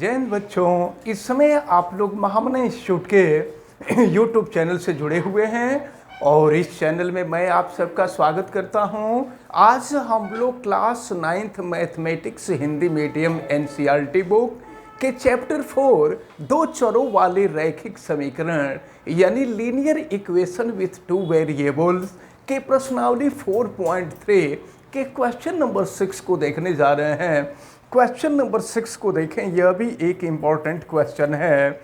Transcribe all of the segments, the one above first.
जय हिंद बच्चों, इस समय आप लोग महामना इंस्टीट्यूट के यूट्यूब चैनल से जुड़े हुए हैं और इस चैनल में मैं आप सबका स्वागत करता हूं। आज हम लोग class 9th mathematics Hindi medium NCERT book के चैप्टर 4 दो चरों वाले रैखिक समीकरण यानी linear equation with two variables के प्रश्नावली 4.3 के क्वेश्चन नंबर 6 को देखने जा रहे हैं। क्वेश्चन नंबर 6 को देखें, यह भी एक इम्पॉर्टेंट क्वेश्चन है।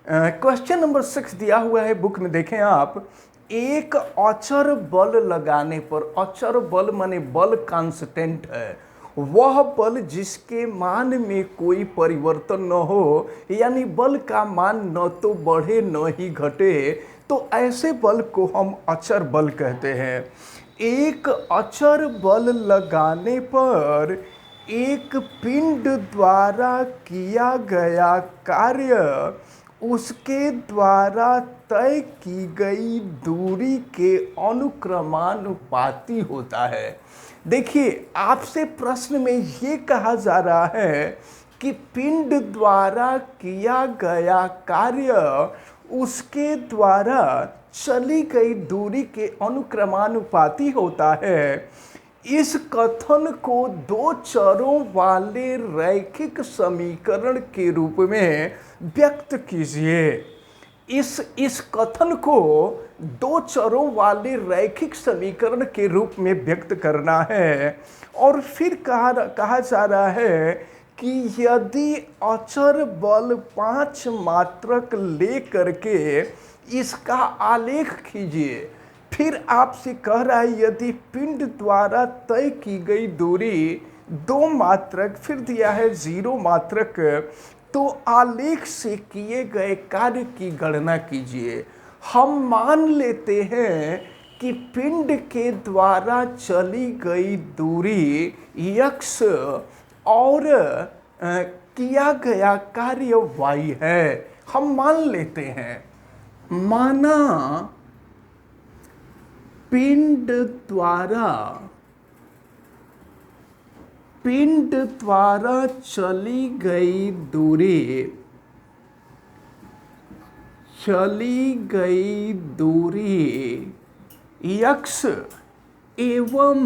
क्वेश्चन नंबर 6 दिया हुआ है बुक में, देखें आप। एक अचर बल लगाने पर, अचर बल माने बल कांस्टेंट है, वह बल जिसके मान में कोई परिवर्तन न हो, यानी बल का मान न तो बढ़े न ही घटे, तो ऐसे बल को हम अचर बल कहते हैं। एक अचर बल लगाने पर एक पिंड द्वारा किया गया कार्य उसके द्वारा तय की गई दूरी के अनुक्रमानुपाती होता है। देखिए, आपसे प्रश्न में ये कहा जा रहा है कि पिंड द्वारा किया गया कार्य उसके द्वारा चली गई दूरी के अनुक्रमानुपाती होता है। इस कथन को दो चरों वाले रैखिक समीकरण के रूप में व्यक्त कीजिए। इस कथन को दो चरों वाले रैखिक समीकरण के रूप में व्यक्त करना है। और फिर कहा जा रहा है कि यदि अचर बल 5 मात्रक ले करके इसका आलेख कीजिए। फिर आपसे कह रहा है यदि पिंड द्वारा तय की गई दूरी 2 मात्रक, फिर दिया है 0 मात्रक, तो आलेख से किए गए कार्य की गणना कीजिए। हम मान लेते हैं कि पिंड के द्वारा चली गई दूरी x और किया गया कार्य y है। हम मान लेते हैं, माना पिंड द्वारा चली गई दूरी x एवं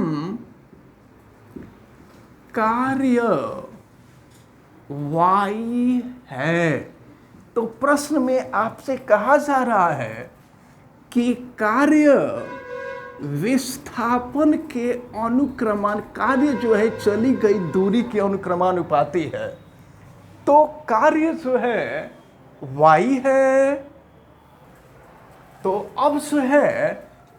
कार्य y है। तो प्रश्न में आपसे कहा जा रहा है कि कार्य विस्थापन के कार्य जो है चली गई दूरी के अनुक्रमानुपाती है। तो कार्य जो है y है, तो अब जो है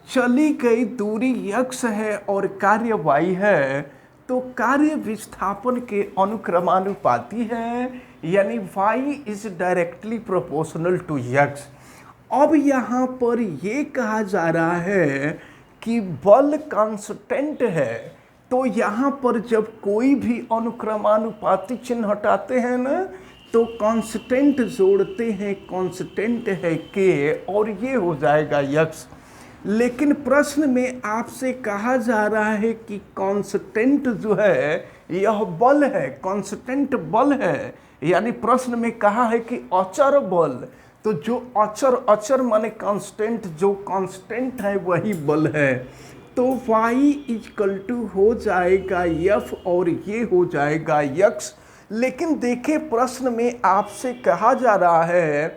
चली गई दूरी x है और कार्य y है, तो कार्य विस्थापन के अनुक्रमानुपाती है, यानी y is directly proportional to x। अब यहाँ पर ये कहा जा रहा है कि बल कांस्टेंट है, तो यहाँ पर जब कोई भी अनुक्रमानुपाती चिन्ह हटाते हैं ना, तो कांस्टेंट जोड़ते हैं, कांस्टेंट है k और ये हो जाएगा x। लेकिन प्रश्न में आपसे कहा जा रहा है कि कांस्टेंट जो है यह बल है, कांस्टेंट बल है, यानी प्रश्न में कहा है कि अचर बल, तो जो अचर माने कांस्टेंट, जो कांस्टेंट है वही बल है। तो y इक्वल टू हो जाएगा f और ये हो जाएगा x। लेकिन देखिए, प्रश्न में आपसे कहा जा रहा है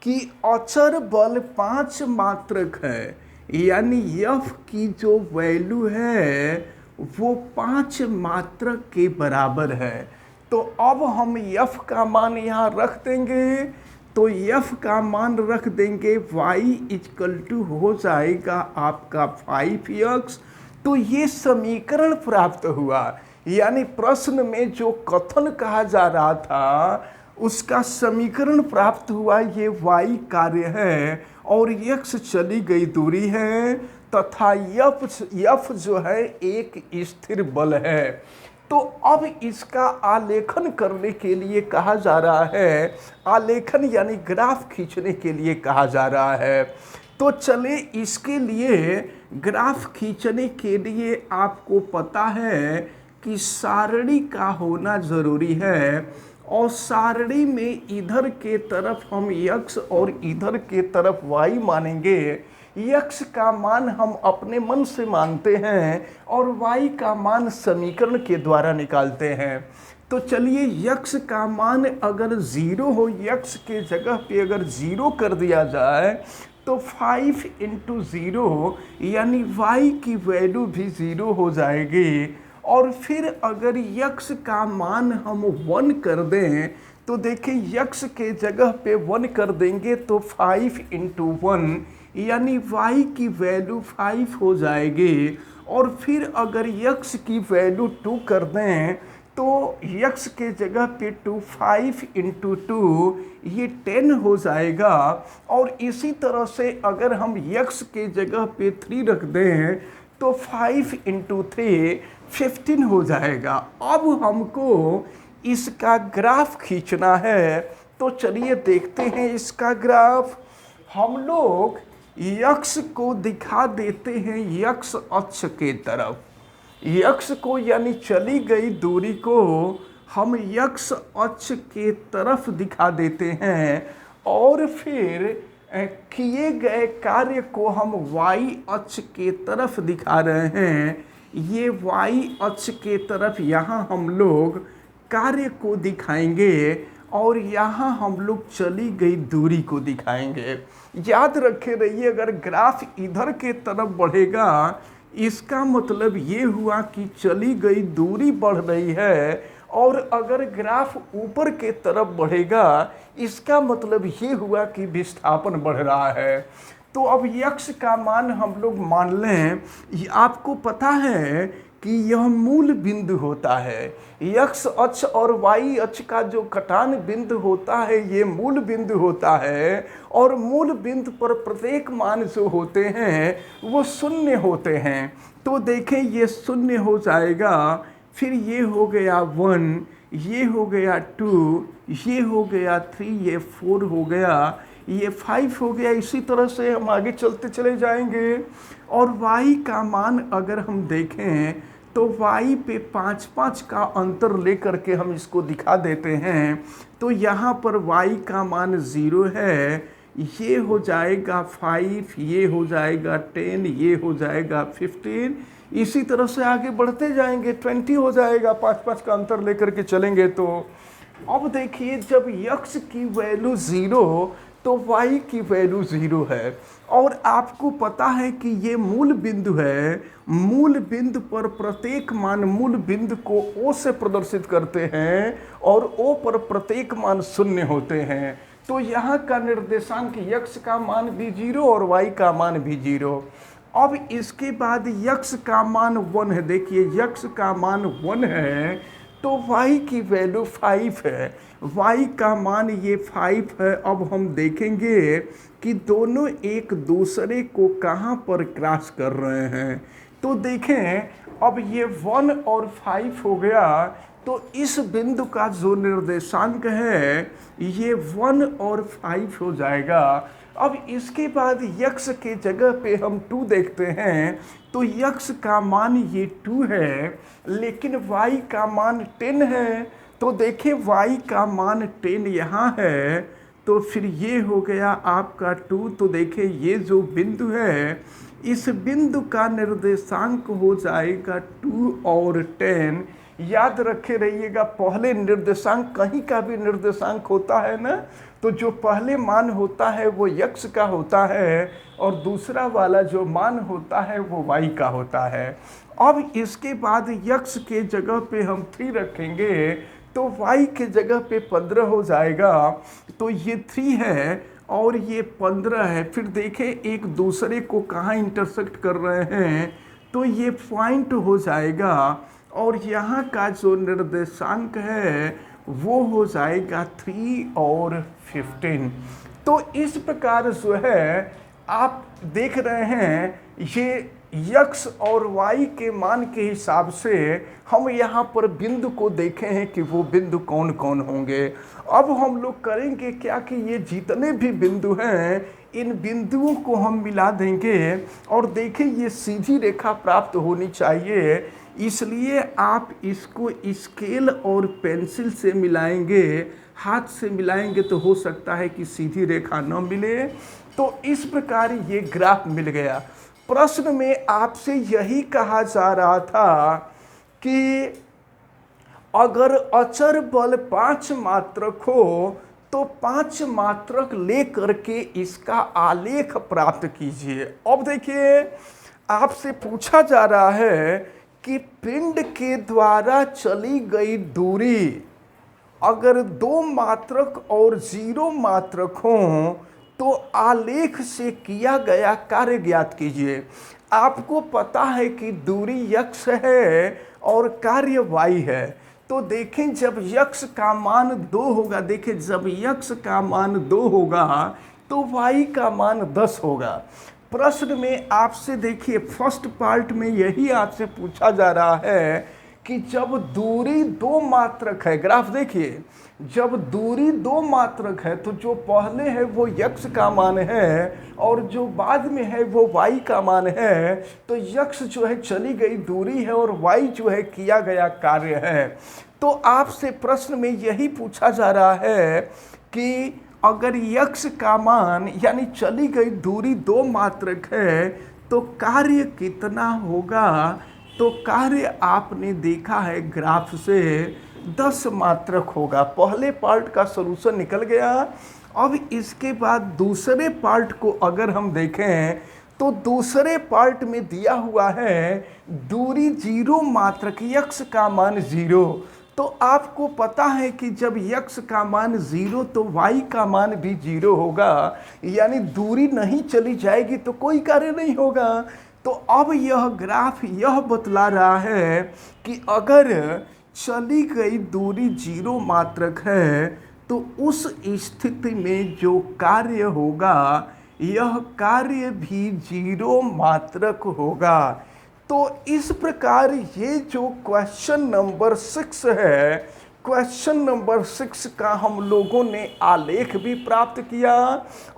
कि अचर बल 5 मात्रक है, यानी f की जो वैल्यू है वो 5 मात्रक के बराबर है। तो अब हम f का मान यहाँ रख देंगे, तो f का मान रख देंगे, y इक्वल टू हो जाएगा आपका 5x। तो ये समीकरण प्राप्त हुआ, यानी प्रश्न में जो कथन कहा जा रहा था उसका समीकरण प्राप्त हुआ। ये y कार्य है और x चली गई दूरी है, तथा f जो है एक स्थिर बल है। तो अब इसका आलेखन करने के लिए कहा जा रहा है, आलेखन यानी ग्राफ खींचने के लिए कहा जा रहा है। तो चले, इसके लिए ग्राफ खींचने के लिए आपको पता है कि सारणी का होना जरूरी है और सारणी में इधर के तरफ हम x और इधर के तरफ y मानेंगे। x का मान हम अपने मन से मानते हैं और y का मान समीकरण के द्वारा निकालते हैं। तो चलिए x का मान अगर 0 हो, x के जगह पे अगर 0 कर दिया जाए तो 5 इंटू 0 यानी y की वैल्यू भी 0 हो जाएगी। और फिर अगर x का मान हम 1 कर दें तो देखिए x के जगह पे 1 कर देंगे तो 5 इंटू 1 यानी y की वैल्यू 5 हो जाएगी। और फिर अगर x की वैल्यू 2 कर दें तो x के जगह पे 5 इंटू 2 ये 10 हो जाएगा। और इसी तरह से अगर हम x के जगह पे 3 रख दें तो 5 इंटू 3 15 हो जाएगा। अब हमको इसका ग्राफ खींचना है, तो चलिए देखते हैं इसका ग्राफ। हम लोग x को दिखा देते हैं x अक्ष के तरफ। x को यानी चली गई दूरी को हम x अक्ष के तरफ दिखा देते हैं और फिर किए गए कार्य को हम y अक्ष के तरफ दिखा रहे हैं। ये y अक्ष के तरफ यहाँ हम लोग कार्य को दिखाएंगे और यहाँ हम लोग चली गई दूरी को दिखाएंगे। याद रखे रहिए, अगर ग्राफ इधर के तरफ बढ़ेगा इसका मतलब ये हुआ कि चली गई दूरी बढ़ रही है, और अगर ग्राफ ऊपर के तरफ बढ़ेगा इसका मतलब ये हुआ कि विस्थापन बढ़ रहा है। तो अब x का मान हम लोग मान लें, आपको पता है कि यह मूल बिंदु होता है। x अक्ष और y अक्ष का जो कटान बिंदु होता है ये मूल बिंदु होता है, और मूल बिंदु पर प्रत्येक मान जो होते हैं वो शून्य होते हैं। तो देखें ये शून्य हो जाएगा, फिर ये हो गया 1, ये हो गया 2, ये हो गया 3, ये 4 हो गया, ये 5 हो गया। इसी तरह से हम आगे चलते चले जाएंगे। और y का मान अगर हम देखें तो y पे 5-5 का अंतर लेकर के हम इसको दिखा देते हैं। तो यहाँ पर y का मान 0 है, ये हो जाएगा 5, ये हो जाएगा 10, ये हो जाएगा 15। इसी तरह से आगे बढ़ते जाएंगे, 20 हो जाएगा, 5-5 का अंतर लेकर के चलेंगे। तो अब देखिए जब x की वैल्यू 0 तो y की वैल्यू 0 है, और आपको पता है कि ये मूल बिंदु है। मूल बिंदु पर प्रत्येक मान मूल बिंदु को O से प्रदर्शित करते हैं और O पर प्रत्येक मान शून्य होते हैं। तो यहाँ का निर्देशांक x का मान भी 0 और y का मान भी 0। अब इसके बाद x का मान 1 है। देखिए x का मान 1 है तो y की वैल्यू 5 है, y का मान ये 5 है। अब हम देखेंगे कि दोनों एक दूसरे को कहाँ पर क्रॉस कर रहे हैं। तो देखें अब ये 1 और 5 हो गया, तो इस बिंदु का जो निर्देशांक है ये 1 और 5 हो जाएगा। अब इसके बाद x के जगह पे हम 2 देखते हैं, तो x का मान ये 2 है, लेकिन y का मान 10 है। तो देखिए y का मान 10 यहाँ है, तो फिर ये हो गया आपका 2। तो देखिए ये जो बिंदु है इस बिंदु का निर्देशांक हो जाएगा 2 और 10। याद रखे रहिएगा, पहले निर्देशांक कहीं का भी निर्देशांक होता है ना, तो जो पहले मान होता है वो x का होता है और दूसरा वाला जो मान होता है वो y का होता है। अब इसके बाद x के जगह पे हम 3 रखेंगे तो y के जगह पे 15 हो जाएगा। तो ये 3 है और ये 15 है। फिर देखें एक दूसरे को कहाँ इंटरसेक्ट कर रहे हैं, तो ये पॉइंट हो जाएगा और यहाँ का जो निर्देशांक है वो हो जाएगा 3 और 15। तो इस प्रकार जो है आप देख रहे हैं ये x और y के मान के हिसाब से हम यहाँ पर बिंदु को देखे हैं कि वो बिंदु कौन कौन होंगे। अब हम लोग करेंगे क्या कि ये जितने भी बिंदु हैं इन बिंदुओं को हम मिला देंगे और देखें ये सीधी रेखा प्राप्त होनी चाहिए। इसलिए आप इसको स्केल और पेंसिल से मिलाएंगे, हाथ से मिलाएंगे तो हो सकता है कि सीधी रेखा न मिले। तो इस प्रकार ये ग्राफ मिल गया। प्रश्न में आपसे यही कहा जा रहा था कि अगर अचर बल 5 मात्रक हो तो 5 मात्रक लेकर के इसका आलेख प्राप्त कीजिए। अब देखिए, आपसे पूछा जा रहा है कि पिंड के द्वारा चली गई दूरी अगर 2 मात्रक और 0 मात्रक हो तो आलेख से किया गया कार्य ज्ञात कीजिए। आपको पता है कि दूरी x है और कार्य y है। तो देखें, जब x का मान 2 होगा, देखें जब x का मान 2 होगा तो y का मान 10 होगा। प्रश्न में आपसे देखिए, फर्स्ट पार्ट में यही आपसे पूछा जा रहा है कि जब दूरी 2 मात्रक है, ग्राफ देखिए, जब दूरी 2 मात्रक है तो जो पहले है वो x का मान है और जो बाद में है वो y का मान है। तो x जो है चली गई दूरी है और y जो है किया गया कार्य है। तो आपसे प्रश्न में यही पूछा जा रहा है कि अगर x का मान यानी चली गई दूरी 2 मात्रक है तो कार्य कितना होगा। तो कार्य आपने देखा है ग्राफ से 10 मात्रक होगा। पहले पार्ट का सॉल्यूशन निकल गया। अब इसके बाद दूसरे पार्ट को अगर हम देखें तो दूसरे पार्ट में दिया हुआ है दूरी 0 मात्रक, x का मान 0। तो आपको पता है कि जब x का मान 0 तो y का मान भी 0 होगा, यानी दूरी नहीं चली जाएगी तो कोई कार्य नहीं होगा। तो अब यह ग्राफ यह बतला रहा है कि अगर चली गई दूरी 0 मात्रक है तो उस स्थिति में जो कार्य होगा यह कार्य भी 0 मात्रक होगा। तो इस प्रकार ये जो क्वेश्चन नंबर 6 है, क्वेश्चन नंबर 6 का हम लोगों ने आलेख भी प्राप्त किया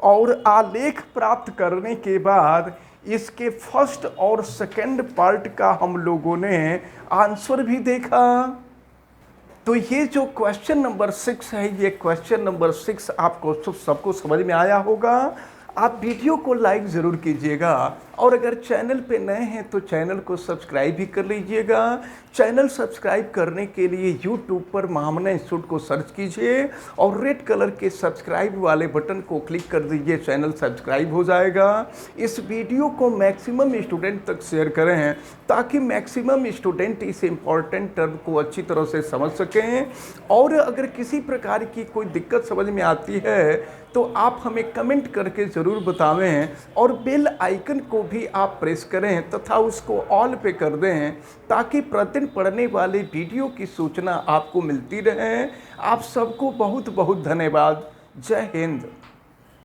और आलेख प्राप्त करने के बाद इसके फर्स्ट और सेकंड पार्ट का हम लोगों ने आंसर भी देखा। तो ये जो क्वेश्चन नंबर 6 है, ये क्वेश्चन नंबर 6 आपको सबको समझ में आया होगा। आप वीडियो को लाइक ज़रूर कीजिएगा और अगर चैनल पे नए हैं तो चैनल को सब्सक्राइब भी कर लीजिएगा। चैनल सब्सक्राइब करने के लिए यूट्यूब पर महामना इंस्टीट्यूट को सर्च कीजिए और रेड कलर के सब्सक्राइब वाले बटन को क्लिक कर दीजिए, चैनल सब्सक्राइब हो जाएगा। इस वीडियो को मैक्सिमम स्टूडेंट तक शेयर करें ताकि मैक्सिमम स्टूडेंट इस इम्पॉर्टेंट टर्म को अच्छी तरह से समझ सकें। और अगर किसी प्रकार की कोई दिक्कत समझ में आती है तो आप हमें कमेंट करके ज़रूर बतावें और बेल आइकन को भी आप प्रेस करें तथा उसको ऑल पे कर दें ताकि प्रतिदिन पढ़ने वाले वीडियो की सूचना आपको मिलती रहे। आप सबको बहुत बहुत धन्यवाद। जय हिंद।